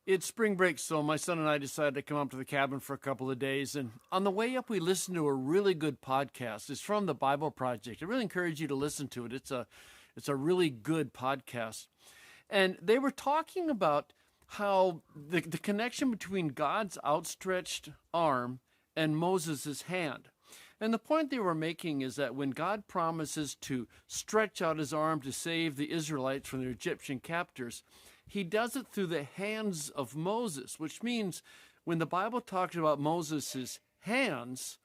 It's spring break, so my son and I decided to come up to the cabin for a couple of days. And on the way up, we listened to a really good podcast. It's from the Bible Project. I really encourage you to listen to it. It's a really good podcast. And they were talking about how the connection between God's outstretched arm and Moses' hand. And the point they were making is that when God promises to stretch out his arm to save the Israelites from their Egyptian captors, he does it through the hands of Moses, which means when the Bible talks about Moses' hands,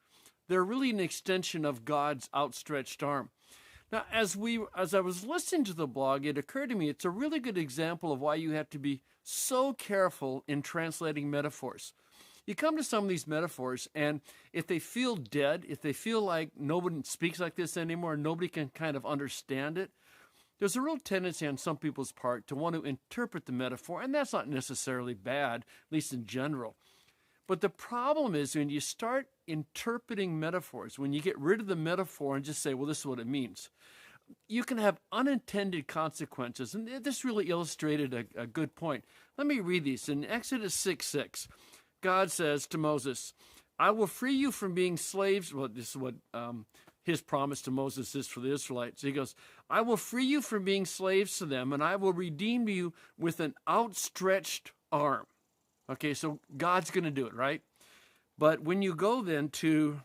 they're really an extension of God's outstretched arm. Now, as I was listening to the blog, it occurred to me it's a really good example of why you have to be so careful in translating metaphors. You come to some of these metaphors, and if they feel dead, if they feel like nobody speaks like this anymore, nobody can kind of understand it, there's a real tendency on some people's part to want to interpret the metaphor, and that's not necessarily bad, at least in general. But the problem is when you start interpreting metaphors, when you get rid of the metaphor and just say, well, this is what it means, you can have unintended consequences. And this really illustrated a good point. Let me read these. In Exodus 6:6, God says to Moses, I will free you from being slaves. Well, this is what his promise to Moses is for the Israelites. He goes, I will free you from being slaves to them, and I will redeem you with an outstretched arm. Okay, so God's going to do it, right? But when you go then to,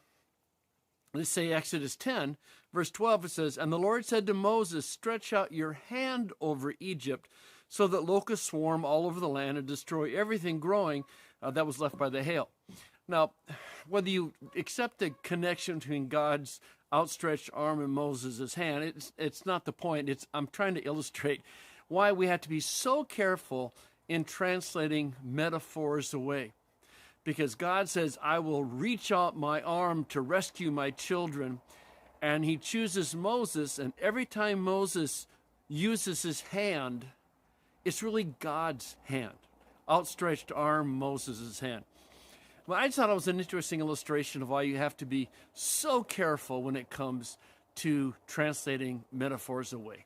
let's say, Exodus 10, verse 12, it says, And the Lord said to Moses, Stretch out your hand over Egypt, so that locusts swarm all over the land and destroy everything growing that was left by the hail. Now, whether you accept the connection between God's outstretched arm and Moses' hand, it's not the point. I'm trying to illustrate why we have to be so careful in translating metaphors away. Because God says, I will reach out my arm to rescue my children. And he chooses Moses, and every time Moses uses his hand, it's really God's hand. Outstretched arm, Moses' hand. Well, I just thought it was an interesting illustration of why you have to be so careful when it comes to translating metaphors away.